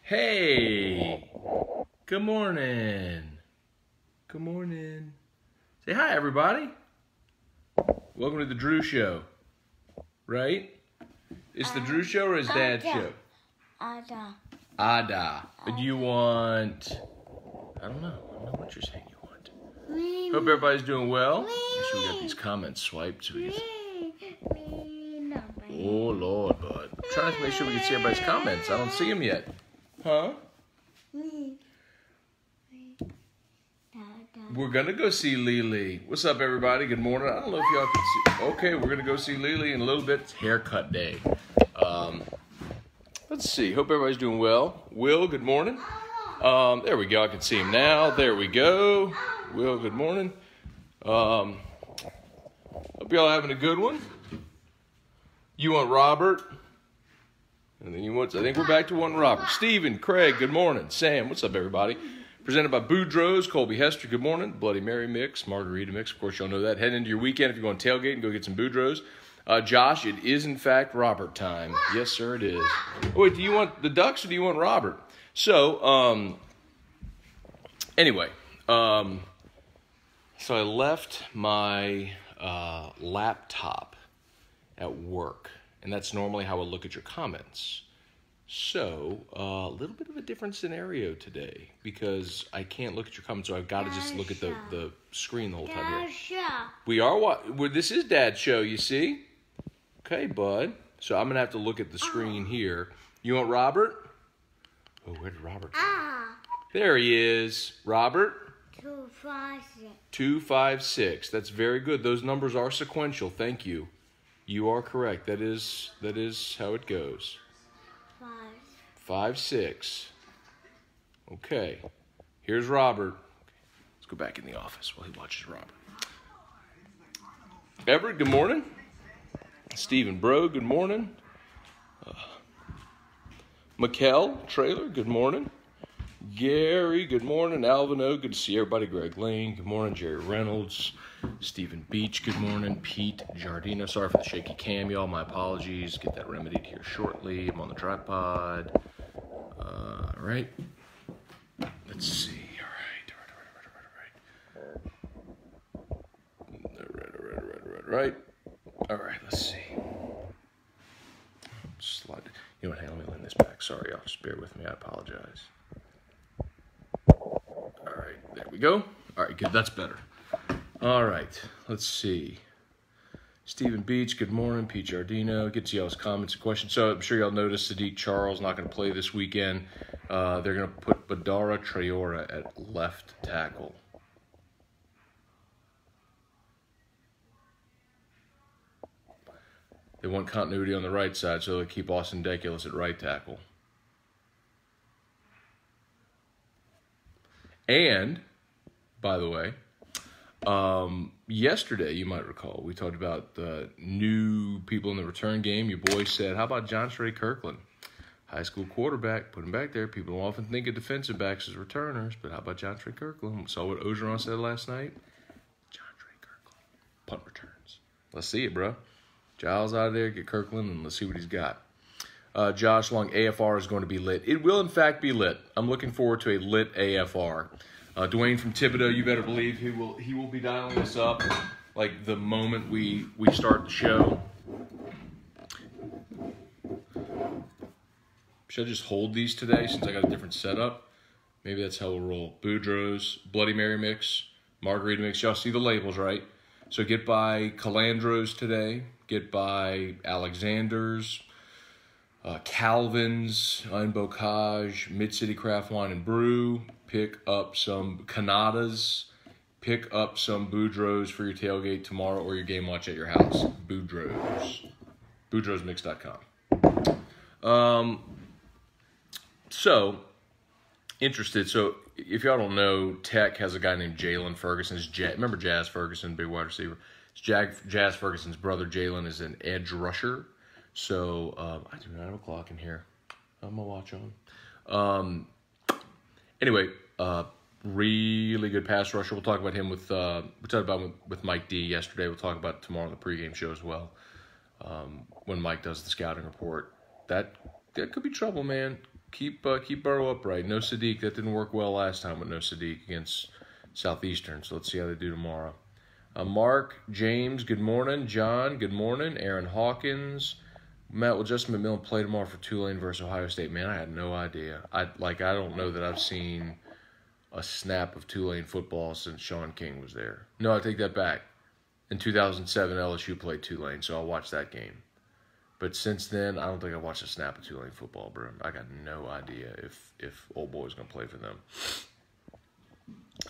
Hey, good morning. Good morning. Say hi, everybody. Welcome to the Drew Show. Right? It's the Drew Show or his dad's show? Ada. Do you want... I don't know what you're saying you want. Hope everybody's doing well. Make sure we got these comments swiped so we can... Oh, Lord, bud. I'm trying to make sure we can see everybody's comments. I don't see them yet. Huh? We're going to go see Lily. What's up, everybody? Good morning. I don't know if y'all can see. Okay, we're going to go see Lily in a little bit. It's haircut day. Let's see. Hope everybody's doing well. Will, good morning. There we go. I can see him now. There we go. Will, good morning. Hope y'all having a good one. You want Robert? And then you want, I think we're back to wanting Robert. Stephen, Craig, good morning. Sam, what's up, everybody? Presented by Boudreaux's, Colby Hester, good morning. Bloody Mary mix, margarita mix, of course, y'all know that. Head into your weekend if you're going to tailgate and go get some Boudreaux's. Josh, it is, in fact, Robert time. Yes, sir, it is. Oh, wait, do you want the Ducks or do you want Robert? So, anyway, so I left my laptop at work, and that's normally how I look at your comments. So, a little bit of a different scenario today because I can't look at your comments, so I've got to just look at the screen the whole time here. We are this is Dad's show, you see? Okay, bud. So I'm going to have to look at the screen here. You want Robert? Oh, where did Robert go? There he is. Robert? 256. 256. That's very good. Those numbers are sequential. Thank you. You are correct. That is how it goes. 56. Okay. Here's Robert. Let's go back in the office while he watches Robert. Everett, good morning. Stephen Bro, good morning. Mikkel Trailer, good morning. Gary, good morning. Alvin O, good to see everybody. Greg Lane, good morning. Jerry Reynolds. Stephen Beach, good morning. Pete Giardino, sorry for the shaky cam, y'all. My apologies. Get that remedied here shortly. I'm on the tripod. All right. Let's see. All right. All right, let's see. Slide. You know what? Hey, let me lean this back. Sorry, y'all. Just bear with me. I apologize. All right, there we go. All right, good. That's better. All right, let's see. Stephen Beach, good morning. Pete Giardino, get to y'all's comments and questions. So I'm sure y'all noticed Saahdiq Charles not going to play this weekend. They're going to put Badara Traore at left tackle. They want continuity on the right side, so they keep Austin Deculus at right tackle. And, by the way, yesterday, you might recall, we talked about the new people in the return game. Your boy said, how about John Stray Kirkland? High school quarterback, put him back there. People don't often think of defensive backs as returners, but how about John Stray Kirkland? Saw what Ogeron said last night. John Stray Kirkland, punt returns. Let's see it, bro. Giles out of there, get Kirkland, and let's see what he's got. Josh Long, AFR is going to be lit. It will, in fact, be lit. I'm looking forward to a lit AFR. Dwayne from Thibodeau, you better believe he will be dialing this up like the moment we start the show. Should I just hold these today since I got a different setup? Maybe that's how we'll roll. Boudreaux's, Bloody Mary mix, margarita mix. Y'all see the labels, right? So get by Calandro's today. Get by Alexander's, Calvin's, Un Bocage, Mid-City Craft Wine and Brew. Pick up some Canadas. Pick up some Boudreaux's for your tailgate tomorrow or your game watch at your house. Boudreaux's. Boudreaux'smix.com. So, interested. So, if y'all don't know, Tech has a guy named Jalen Ferguson. Remember Jazz Ferguson, big wide receiver? Jazz Ferguson's brother, Jalen, is an edge rusher. So, I do not have a clock in here. I'm going to watch on. Anyway, really good pass rusher. We'll talk about him we talked about with Mike D yesterday. We'll talk about it tomorrow on the pregame show as well. When Mike does the scouting report. That that could be trouble, man. Keep Burrow upright. No Saahdiq. That didn't work well last time with no Saahdiq against Southeastern. So let's see how they do tomorrow. Mark, James, good morning. John, good morning. Aaron Hawkins. Matt, will Justin McMillan play tomorrow for Tulane versus Ohio State? Man, I had no idea. I don't know that I've seen a snap of Tulane football since Sean King was there. No, I take that back. In 2007, LSU played Tulane, so I watched that game. But since then, I don't think I watched a snap of Tulane football, bro. I got no idea if old boy's going to play for them.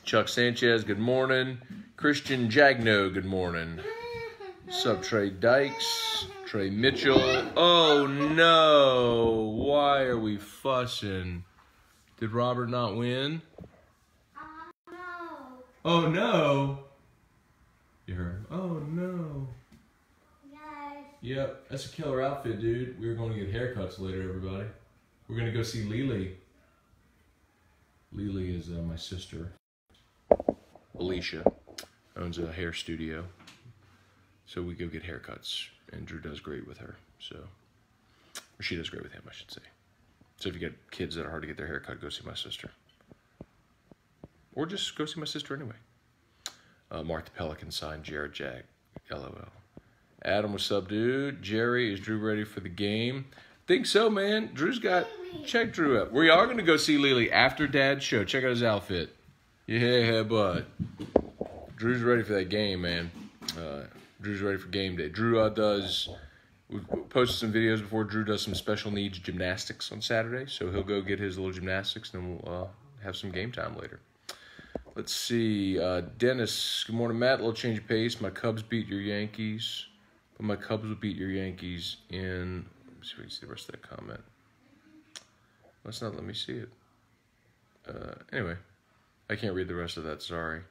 Chuck Sanchez, good morning. Christian Jagno, good morning. Sup, Trey Dykes. Trey Mitchell. Oh, no. Why are we fussing? Did Robert not win? No. Oh, no. You heard? Oh, no. Yes. Yep, that's a killer outfit, dude. We're going to get haircuts later, everybody. We're going to go see Lily. Lily is my sister. Alicia owns a hair studio. So we go get haircuts, and Drew does great with her. So, or she does great with him, I should say. So if you get kids that are hard to get their hair cut, go see my sister. Or just go see my sister anyway. Mark the Pelican signed Jared Jag. LOL. Adam, what's up, dude? Jerry, is Drew ready for the game? Think so, man. Drew's got... Check Drew up. We are going to go see Lily after Dad's show. Check out his outfit. Yeah, bud. Drew's ready for that game, man. Drew's ready for game day. Drew we posted some videos before. Drew does some special needs gymnastics on Saturday, so he'll go get his little gymnastics, and then we'll have some game time later. Let's see. Dennis, good morning, Matt. A little change of pace. My Cubs beat your Yankees, but my Cubs will beat your Yankees in... Let me see if we can see the rest of that comment. Let's not let me see it. Anyway, I can't read the rest of that. Sorry.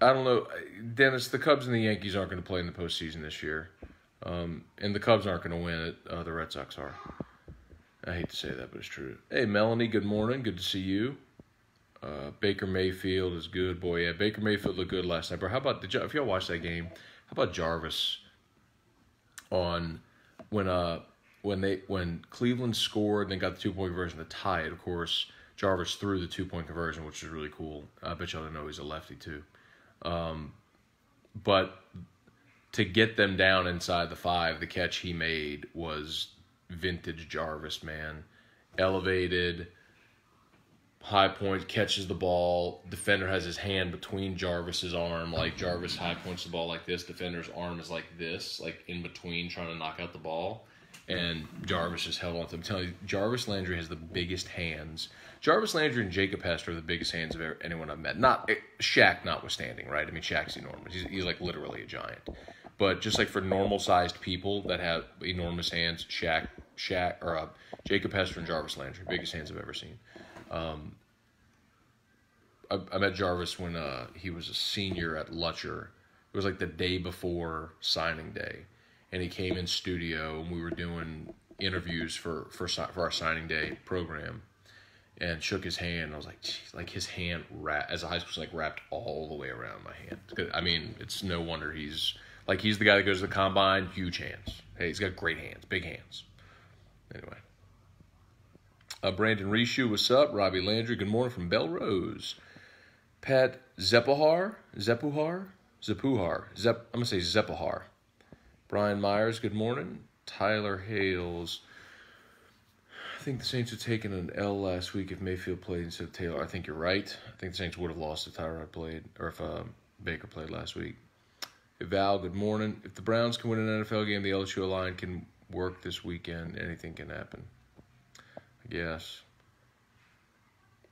I don't know. Dennis, the Cubs and the Yankees aren't going to play in the postseason this year. And the Cubs aren't going to win it. The Red Sox are. I hate to say that, but it's true. Hey, Melanie, good morning. Good to see you. Baker Mayfield is good. Boy, yeah, Baker Mayfield looked good last night. Bro, how about, if y'all watched that game, how about Jarvis on when Cleveland scored and then got the 2-point conversion to tie it, of course, Jarvis threw the 2-point conversion, which was really cool. I bet y'all didn't know he's a lefty, too. But to get them down inside the 5, the catch he made was vintage Jarvis, man. Elevated, high point, catches the ball. Defender has his hand between Jarvis's arm. Like, Jarvis high points the ball like this. Defender's arm is like this, like in between, trying to knock out the ball. And Jarvis just held on to him. I'm telling you, Jarvis Landry has the biggest hands. Jarvis Landry and Jacob Hester are the biggest hands of anyone I've met. Not Shaq notwithstanding, right? I mean, Shaq's enormous. He's like literally a giant. But just like for normal-sized people that have enormous hands, Jacob Hester and Jarvis Landry, biggest hands I've ever seen. I met Jarvis when he was a senior at Lutcher. It was like the day before signing day. And he came in studio, and we were doing interviews for our signing day program, and shook his hand. I was like, geez, like his hand as a high school, like wrapped all the way around my hand. I mean, it's no wonder he's the guy that goes to the combine, huge hands. Hey, he's got great hands, big hands. Anyway, Brandon Rishu, what's up? Robbie Landry, good morning from Belrose. Pat Zepuhar. I'm gonna say Zepuhar. Brian Myers, good morning. Tyler Hales. I think the Saints had taken an L last week if Mayfield played instead of Taylor. I think you're right. I think the Saints would have lost if Tyrod played, or if Baker played last week. Hey, Val, good morning. If the Browns can win an NFL game, the LSU line can work this weekend. Anything can happen, I guess.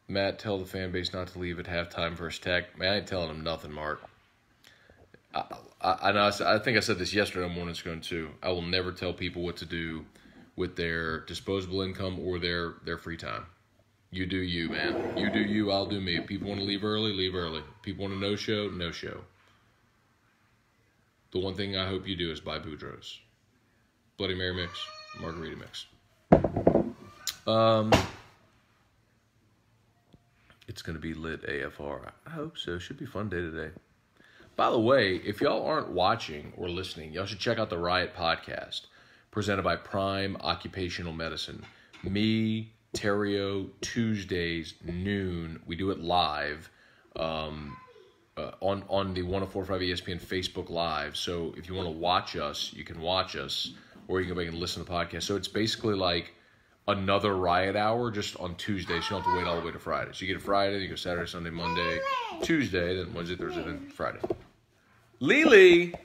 Matt, tell the fan base not to leave at halftime versus Tech. Man, I ain't telling them nothing, Mark. I know. I think I said this yesterday on Morning Scone too. I will never tell people what to do with their disposable income or their free time. You do you, man. You do you, I'll do me. If people want to leave early, leave early. People want to no-show, no-show. The one thing I hope you do is buy Boudreaux's. Bloody Mary mix, margarita mix. It's going to be lit AFR. I hope so. Should be a fun day today. By the way, if y'all aren't watching or listening, y'all should check out the Riot podcast. presented by Prime Occupational Medicine. Me, Terrio, Tuesdays, noon. We do it live on the 104.5 ESPN Facebook Live. So if you want to watch us, you can watch us, or you can go back and listen to the podcast. So it's basically like another Riot Hour just on Tuesday, so you don't have to wait all the way to Friday. So you get a Friday, then you go Saturday, Sunday, Monday, Tuesday, then Wednesday, Thursday, then Friday. Lily!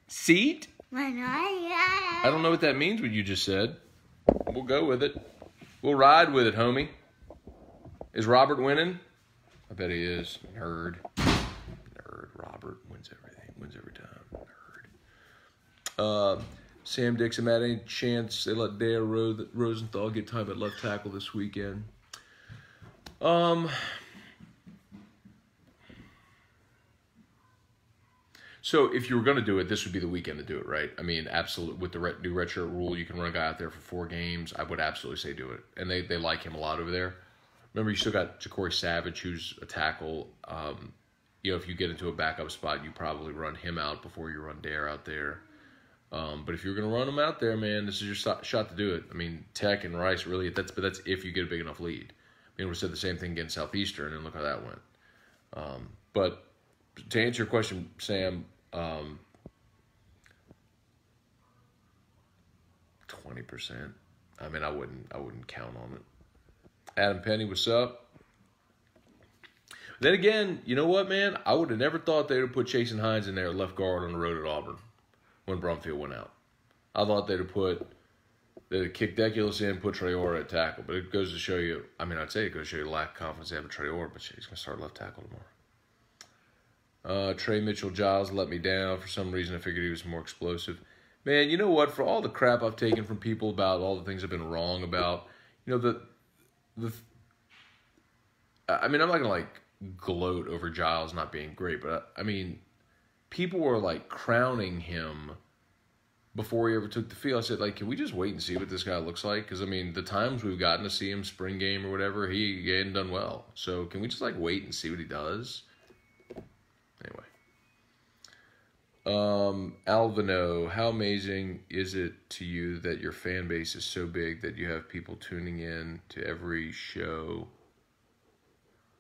Seat? I don't know what that means, what you just said. We'll go with it. We'll ride with it, homie. Is Robert winning? I bet he is. Nerd. Robert wins everything. Wins every time. Nerd. Sam Dixon, Matt, any chance they let Dale Rosenthal get time at left tackle this weekend? So if you were going to do it, this would be the weekend to do it, right? I mean, absolutely. With the new redshirt rule, you can run a guy out there for 4 games. I would absolutely say do it. And they like him a lot over there. Remember, you still got Ja'Cory Savage, who's a tackle. If you get into a backup spot, you probably run him out before you run Dare out there. But if you're going to run him out there, man, this is your shot to do it. I mean, Tech and Rice, really, that's if you get a big enough lead. I mean, we said the same thing against Southeastern, and look how that went. But to answer your question, Sam, 20%. I mean, I wouldn't count on it. Adam Penny, what's up? Then again, you know what, man? I would have never thought they would have put Chasen Hines in there left guard on the road at Auburn when Brumfield went out. I thought they'd have kicked Deculus in, put Traore at tackle. But it goes to show you, I mean, I'd say it goes to show you the lack of confidence they have in Traore, but he's going to start left tackle tomorrow. Trey Mitchell-Giles let me down. For some reason, I figured he was more explosive. Man, you know what? For all the crap I've taken from people about all the things I've been wrong about, I mean, I'm not going to, gloat over Giles not being great, but, I mean, people were, crowning him before he ever took the field. I said, can we just wait and see what this guy looks like? Because, I mean, the times we've gotten to see him, spring game or whatever, he hadn't done well. So, can we just, wait and see what he does? Anyway. Alvino, how amazing is it to you that your fan base is so big that you have people tuning in to every show?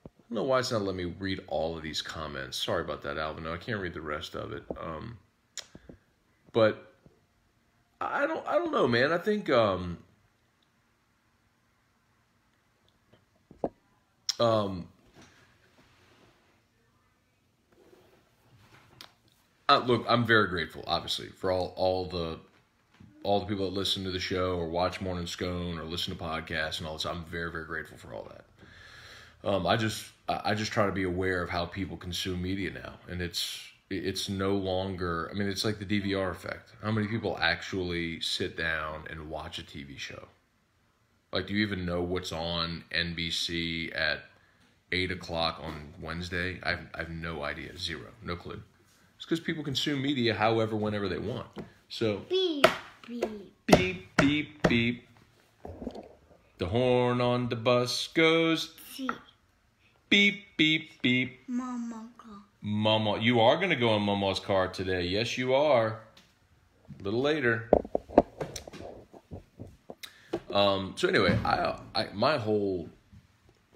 I don't know why it's not letting me read all of these comments. Sorry about that, Alvino. I can't read the rest of it. But I don't know, man. I think look, I'm very grateful, obviously, for all the people that listen to the show or watch Morning Scone or listen to podcasts and all this. I'm very, very grateful for all that. I just try to be aware of how people consume media now, and it's no longer. I mean, it's like the DVR effect. How many people actually sit down and watch a TV show? Do you even know what's on NBC at 8:00 on Wednesday? I have no idea. Zero. No clue. It's because people consume media however, whenever they want. So Beep, beep. Beep, beep, beep. The horn on the bus goes. See. Beep, beep, beep. Mama go. Mama, you are going to go in Mama's car today. Yes, you are. A little later. So anyway, I my whole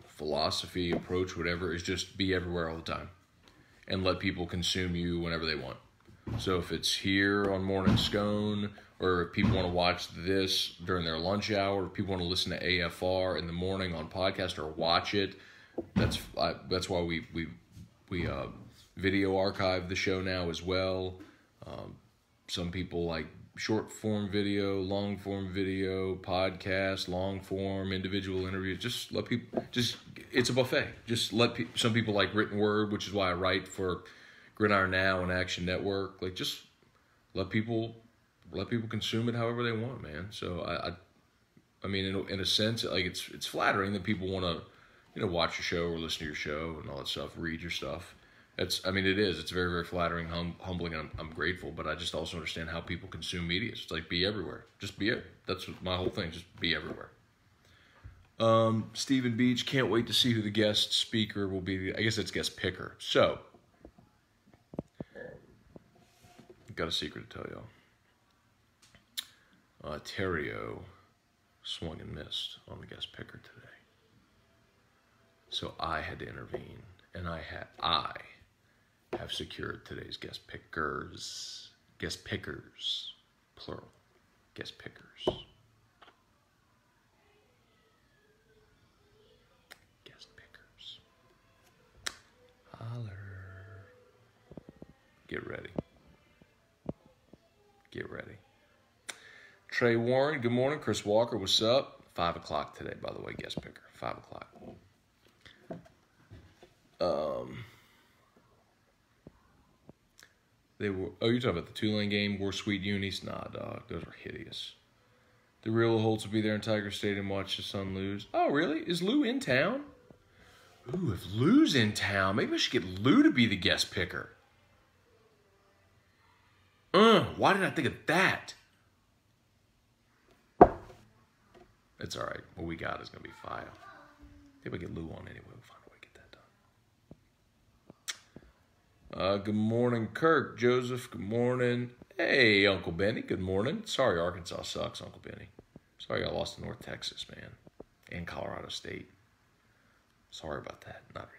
philosophy, approach, whatever, is just be everywhere all the time. And let people consume you whenever they want. So if it's here on Morning Scone, or if people want to watch this during their lunch hour, if people want to listen to AFR in the morning on podcast or watch it, that's why we video archive the show now as well. Some people like short form video, long form video, podcast, long form, individual interviews. Just let people. It's a buffet. Just let some people like written word, which is why I write for Gridiron Now and Action Network. Just let people consume it however they want, man. So I mean, in a sense, it's flattering that people want to, watch your show or listen to your show and all that stuff, read your stuff. It is. It's very, very flattering, humbling, and I'm grateful. But I just also understand how people consume media. It's be everywhere. Just be it. That's my whole thing. Just be everywhere. Stephen Beach, can't wait to see who the guest speaker will be. I guess it's guest picker. So, got a secret to tell y'all. Terrio swung and missed on the guest picker today. So I had to intervene, and I have secured today's guest pickers, plural, guest pickers. Guest pickers. Holler. Get ready. Get ready. Trey Warren, good morning. Chris Walker, what's up? 5 o'clock today, by the way, guest picker. 5 o'clock. They were. Oh, you're talking about the Tulane game? Wore sweet unis? Nah, dog. Those are hideous. The real Holtz will be there in Tiger Stadium. Watch the Sun lose. Oh, really? Is Lou in town? Ooh, if Lou's in town, maybe I should get Lou to be the guest picker. Why did I think of that? It's all right. What we got is going to be fire. Maybe I get Lou on anyway. We'll find a way to get that done. Good morning, Kirk. Joseph, good morning. Hey, Uncle Benny, good morning. Sorry Arkansas sucks, Uncle Benny. Sorry I lost to North Texas, man. And Colorado State. Sorry about that. Not really.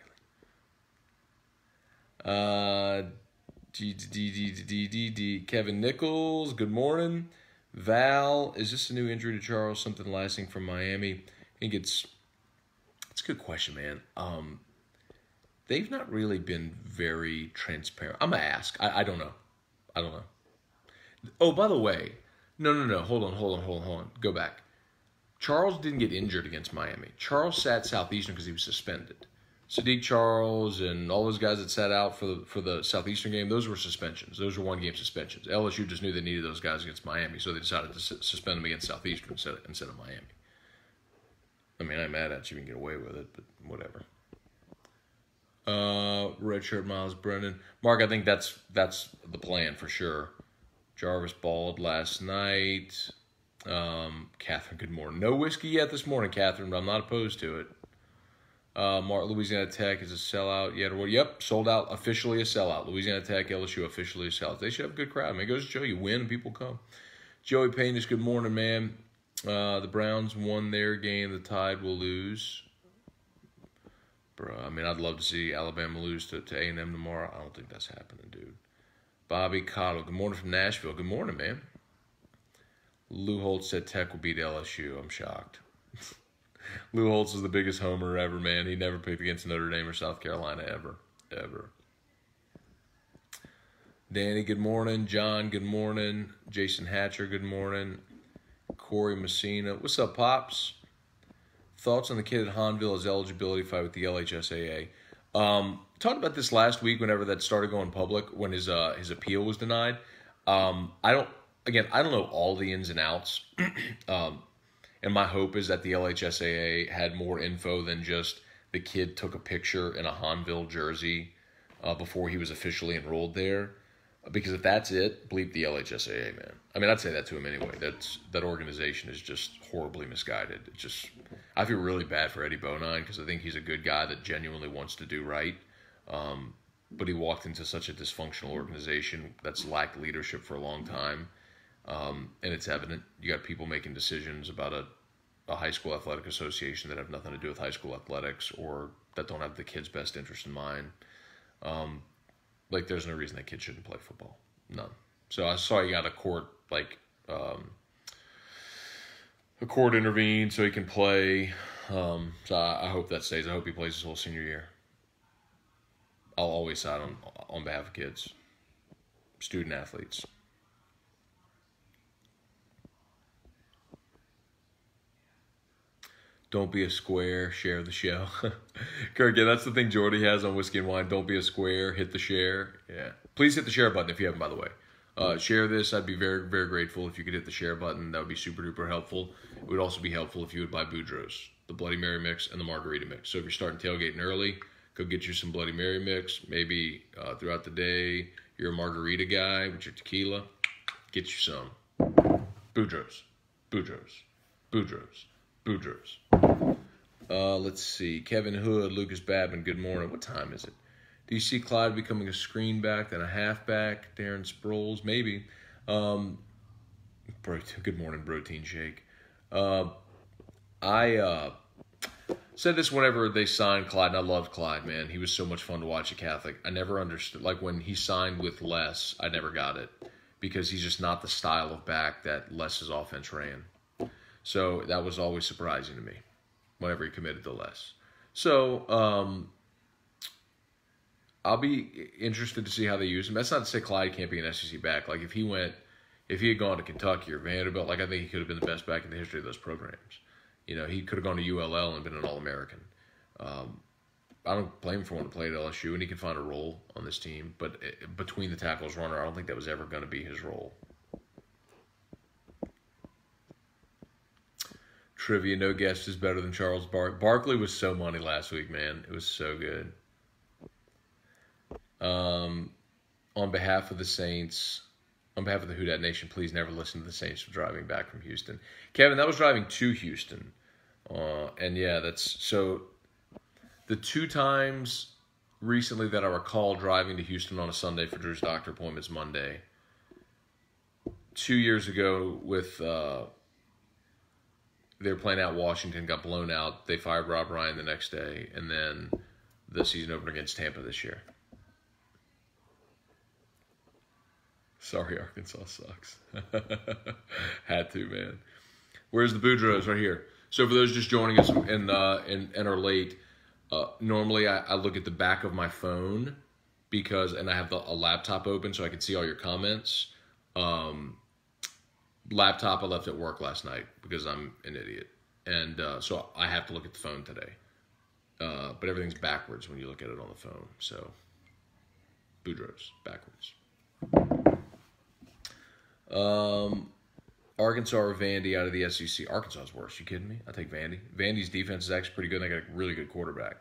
Kevin Nichols, good morning. Val, is this a new injury to Charles? Something lasting from Miami? I think it's a good question, man. They've not really been very transparent. I'm gonna ask. I don't know. Oh, by the way, no. Hold on. Go back. Charles didn't get injured against Miami. Charles sat Southeastern because he was suspended. Saahdiq Charles and all those guys that sat out for the Southeastern game, those were suspensions. Those were one-game suspensions. LSU just knew they needed those guys against Miami, so they decided to suspend them against Southeastern instead of Miami. I mean, I'm mad at you. You can get away with it, but whatever. Redshirt Miles Brennan. Mark, I think that's the plan for sure. Jarvis balled last night. Catherine, good morning. No whiskey yet this morning, Catherine, but I'm not opposed to it. Mark, Louisiana Tech is a sellout yet or what? Yep, sold out, officially a sellout. Louisiana Tech, LSU, officially a sellout. They should have a good crowd. I mean, it goes to show you win and people come. Joey Payne, just good morning, man. The Browns won their game. The Tide will lose. Bro, I mean, I'd love to see Alabama lose to A&M tomorrow. I don't think that's happening, dude. Bobby Cottle, good morning from Nashville. Good morning, man. Lou Holtz said Tech will beat LSU. I'm shocked. Lou Holtz is the biggest homer ever, man. He never picked against Notre Dame or South Carolina ever. Danny, good morning. John, good morning. Jason Hatcher, good morning. Corey Messina. What's up, Pops? Thoughts on the kid at Hanville's eligibility fight with the LHSAA? Talked about this last week whenever that started going public, when his appeal was denied. I don't know all the ins and outs. And my hope is that the LHSAA had more info than just the kid took a picture in a Hanville jersey before he was officially enrolled there. Because if that's it, bleep the LHSAA, man. I mean, I'd say that to him anyway. That organization is just horribly misguided. I feel really bad for Eddie Bonine because I think he's a good guy that genuinely wants to do right. But he walked into such a dysfunctional organization that's lacked leadership for a long time. And it's evident. You got people making decisions about a high school athletic association that have nothing to do with high school athletics or that don't have the kid's best interest in mind. There's no reason that kid shouldn't play football. None. So I saw he got a court intervened so he can play. So I hope that stays. I hope he plays his whole senior year. I'll always side on behalf of kids, student athletes. Don't be a square, share the show. Kirk, yeah, that's the thing Jordy has on Whiskey and Wine. Don't be a square, hit the share. Yeah. Please hit the share button if you haven't, by the way. Share this. I'd be very, very grateful if you could hit the share button. That would be super duper helpful. It would also be helpful if you would buy Boudreaux's, the Bloody Mary mix and the Margarita mix. So if you're starting tailgating early, go get you some Bloody Mary mix. Maybe throughout the day, you're a margarita guy with your tequila. Get you some. Boudreaux's. Let's see. Kevin Hood, Lucas Babin, good morning. What time is it? Do you see Clyde becoming a screen back, then a halfback? Darren Sproles, maybe. Good morning, protein shake. I said this whenever they signed Clyde, and I loved Clyde, man. He was so much fun to watch at Catholic. I never understood, like when he signed with Les, I never got it because he's just not the style of back that Les's offense ran. So that was always surprising to me whenever he committed to Les. So I'll be interested to see how they use him. That's not to say Clyde can't be an SEC back. Like if he had gone to Kentucky or Vanderbilt, like I think he could have been the best back in the history of those programs. You know, he could have gone to ULL and been an All-American. I don't blame him for wanting to play at LSU, and he can find a role on this team. But between the tackles runner, I don't think that was ever going to be his role. Trivia, no guest is better than Charles Barkley. Barkley was so money last week, man. It was so good. On behalf of the Saints, on behalf of the Who Dat Nation, please never listen to the Saints driving back from Houston. Kevin, that was driving to Houston. And yeah, that's so the 2 times recently that I recall driving to Houston on a Sunday for Drew's doctor appointments Monday. 2 years ago with they were playing out Washington, got blown out. They fired Rob Ryan the next day, and then the season opener against Tampa this year. Sorry, Arkansas sucks. Had to, man. Where's the Boudreaux? Right here. So for those just joining us and are late, normally I look at the back of my phone and I have a laptop open so I can see all your comments. Laptop I left at work last night because I'm an idiot. And so I have to look at the phone today. But everything's backwards when you look at it on the phone. So Boudreaux, backwards. Arkansas or Vandy out of the SEC. Arkansas is worse. You kidding me? I take Vandy. Vandy's defense is actually pretty good. They got a really good quarterback.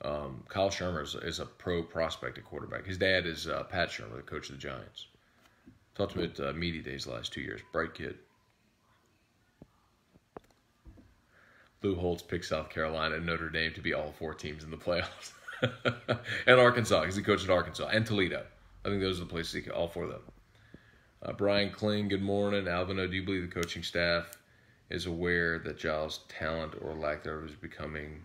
Kyle Shurmur is a pro prospect at quarterback. His dad is Pat Shurmur, the coach of the Giants. Talked to him at media days the last 2 years. Bright kid. Lou Holtz picked South Carolina and Notre Dame to be all 4 teams in the playoffs. And Arkansas, because he coached at Arkansas. And Toledo. I think those are the places all 4 of them. Brian Kling, good morning. Alvino, do you believe the coaching staff is aware that Giles' talent or lack thereof is becoming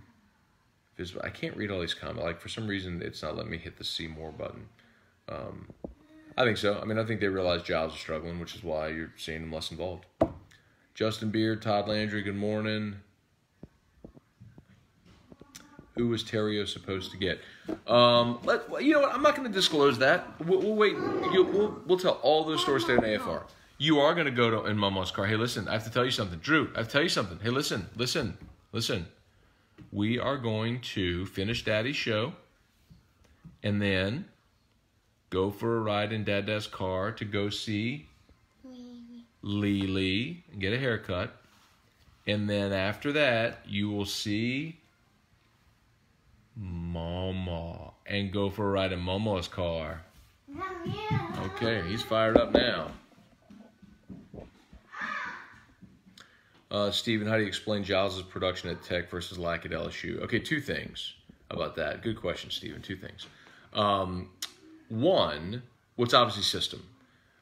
visible? I can't read all these comments. Like, for some reason, it's not letting me hit the see more button. I think so. I mean, I think they realize Giles is struggling, which is why you're seeing him less involved. Justin Beard, Todd Landry, good morning. Who was Terrio supposed to get? You know what? I'm not going to disclose that. We'll wait. We'll tell all those stories today on AFR. You are going to go in Mama's car. Hey, listen, I have to tell you something. Drew, I have to tell you something. Hey, listen. We are going to finish Daddy's show and then go for a ride in Dad's car to go see Lily and get a haircut. And then after that, you will see Mama and go for a ride in Mama's car. Okay, he's fired up now. Steven, how do you explain Giles' production at Tech versus lack at LSU? Okay, 2 things about that. Good question, Steven. 2 things. One, what's obviously system.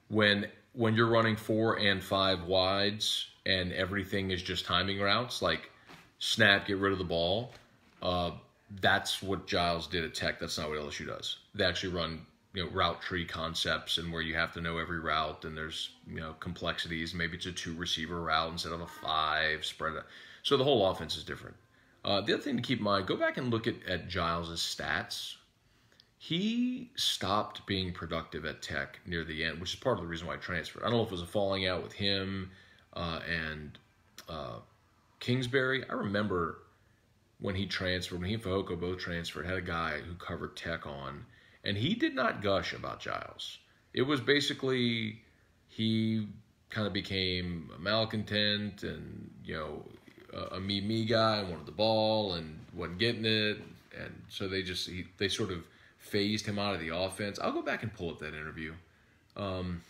When you're running 4 and 5 wides and everything is just timing routes, like snap, get rid of the ball, that's what Giles did at Tech. That's not what LSU does. They actually run, route tree concepts and where you have to know every route and there's, complexities. Maybe it's a 2 receiver route instead of a 5 spread. So the whole offense is different. The other thing to keep in mind, go back and look at Giles' stats. He stopped being productive at Tech near the end, which is part of the reason why he transferred. I don't know if it was a falling out with him and Kingsbury. I remember when he transferred, when he and Fehoko both transferred, had a guy who covered Tech on, and he did not gush about Giles. It was basically he kind of became a malcontent and, a me guy and wanted the ball and wasn't getting it. And so they sort of phased him out of the offense. I'll go back and pull up that interview. Don't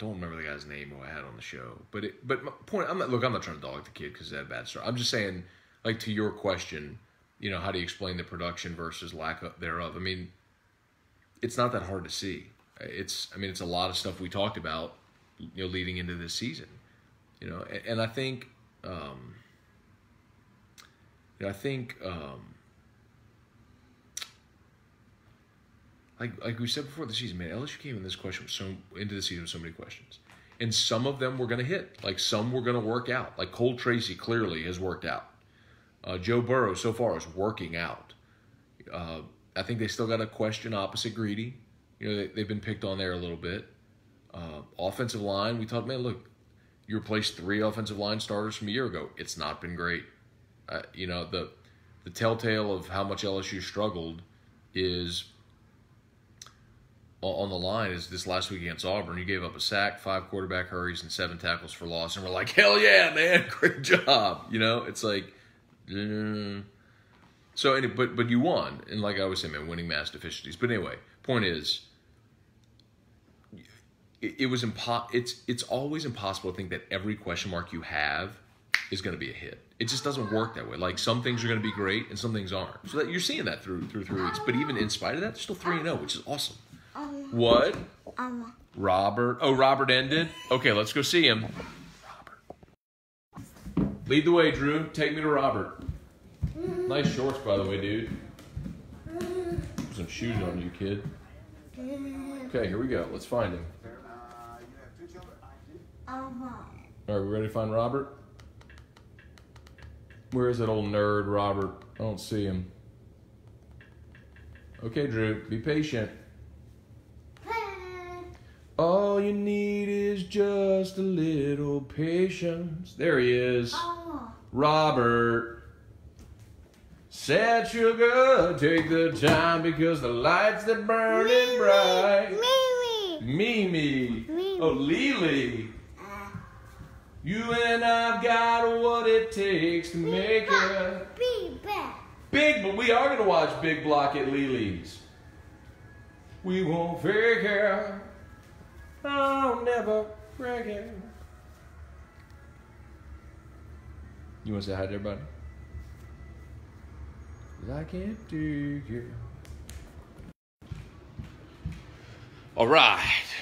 remember the guy's name who I had on the show. But my point, I'm not trying to dog the kid because he had a bad start. I'm just saying, like, to your question, how do you explain the production versus lack thereof? I mean, it's not that hard to see. It's a lot of stuff we talked about leading into this season. And I think, like we said before the season, man, LSU came into the season with so many questions, and some of them were going to hit, like some were going to work out. Like Cole Tracy clearly has worked out. Joe Burrow so far is working out. I think they still got a question opposite Greedy. They've been picked on there a little bit. Offensive line, we thought, man, look, you replaced 3 offensive line starters from a year ago. It's not been great. The telltale of how much LSU struggled is on the line is this last week against Auburn. You gave up a sack, 5 quarterback hurries, and 7 tackles for loss. And we're like, hell yeah, man, great job. It's like, but you won. And like I always say, man, winning mass deficiencies. But anyway, point is, it's always impossible to think that every question mark you have is going to be a hit. It just doesn't work that way. Like some things are going to be great and some things aren't. So that you're seeing that through 3 weeks. But even in spite of that, they're still 3-0, which is awesome. What? Robert. Oh, Robert ended? Okay, let's go see him. Robert. Lead the way, Drew. Take me to Robert. Nice shorts, by the way, dude. Put some shoes on you, kid. Okay, here we go. Let's find him. All right, we ready to find Robert? Where is that old nerd, Robert? I don't see him. Okay, Drew, be patient. All you need is just a little patience. There he is. Robert. Sad sugar, take the time because the lights that burning bright. Mimi. Oh, Lily. You and I've got what it takes to make it. But we are going to watch Big Block at Lily's. We won't fake it. I'll never break it. You want to say hi to everybody? 'Cause I can't do it. All right.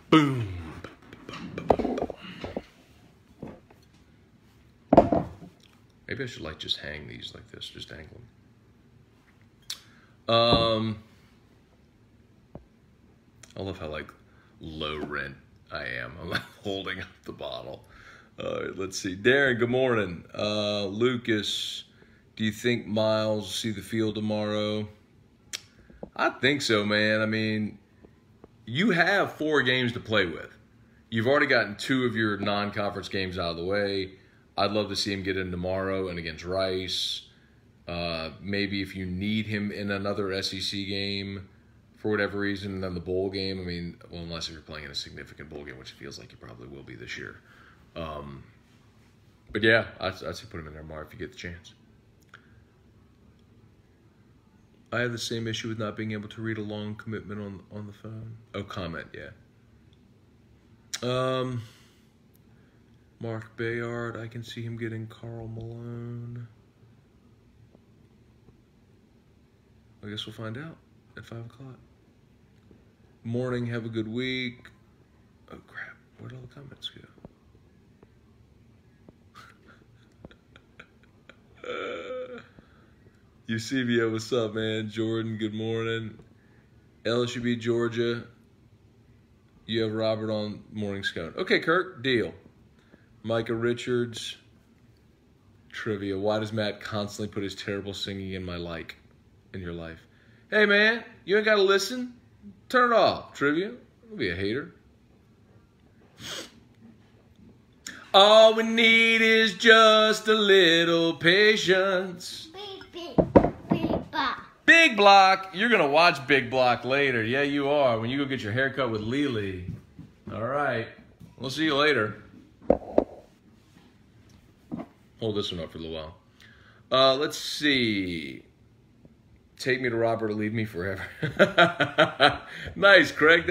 Boom. Maybe I should just hang these like this, just angle them. I love how low rent I am. I'm holding up the bottle. All right, let's see. Darren, good morning. Lucas, do you think Miles will see the field tomorrow? I think so, man. I mean, you have 4 games to play with. You've already gotten 2 of your non-conference games out of the way. I'd love to see him get in tomorrow and against Rice. Maybe if you need him in another SEC game for whatever reason, and then the bowl game. I mean, well, unless if you're playing in a significant bowl game, which it feels like you probably will be this year. But yeah, I'd say put him in there tomorrow if you get the chance. I have the same issue with not being able to read a long commitment on the phone. Oh, comment, yeah. Mark Bayard, I can see him getting Carl Malone. I guess we'll find out at 5 o'clock. Morning, have a good week. Oh, crap. Where'd all the comments go? Eusebio, what's up, man? Jordan, good morning. LSU beat Georgia. You have Robert on Morning Scone. Okay, Kirk, deal. Micah Richards, trivia. Why does Matt constantly put his terrible singing in your life? Hey, man, you ain't got to listen. Turn it off, trivia. Don't be a hater. All we need is just a little patience. Big Block. You're going to watch Big Block later. Yeah, you are. When you go get your haircut with Lily. All right. We'll see you later. Hold this one up for a little while. Let's see. Take me to Robert or leave me forever. Nice, Craig.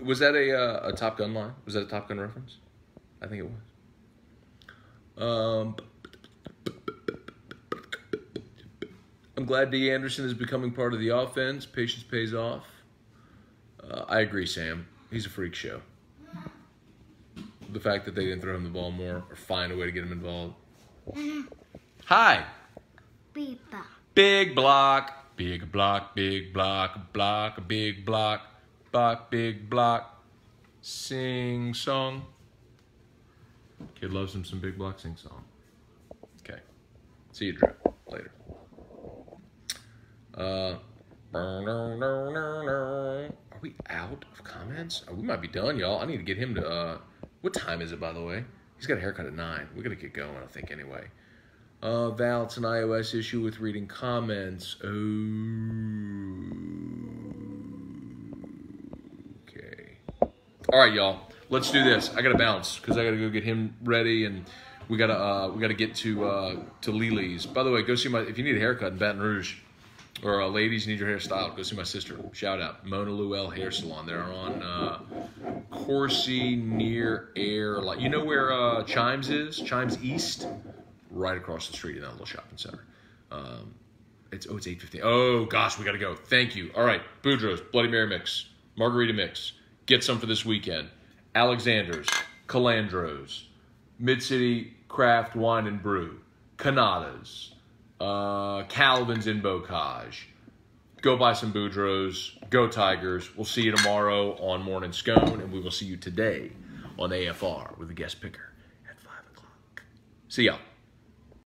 Was that a Top Gun line? Was that a Top Gun reference? I think it was. I'm glad D. Anderson is becoming part of the offense. Patience pays off. I agree, Sam. He's a freak show. The fact that they didn't throw him the ball more or find a way to get him involved. Hi. Beepa. Big block. Big block, big block, block, big block, block, big block. Sing song. Kid loves him some big block sing song. Okay. See you, Drew. Later. Are we out of comments? We might be done, y'all. I need to get him to, what time is it, by the way? He's got a haircut at 9. We got to get going, I think, anyway. Val, it's an iOS issue with reading comments. Okay. All right, y'all. Let's do this. I got to bounce because I got to go get him ready, and we got to get to Lily's. By the way, go see if you need a haircut in Baton Rouge, or ladies need your hair styled, go see my sister. Shout out Mona Luell Hair Salon. They're on Coursey near Air. You know where Chimes is? Chimes East, right across the street in that little shopping center. It's 8:15. Oh gosh, we gotta go. Thank you. All right, Boudreaux's Bloody Mary mix, margarita mix. Get some for this weekend. Alexander's, Calandro's, Mid-City Craft Wine and Brew, Canada's, Calvin's in Bocage. Go buy some Boudreaux's. Go Tigers. We'll see you tomorrow on Morning Scone, and we will see you today on AFR with a guest picker at 5 o'clock. See y'all.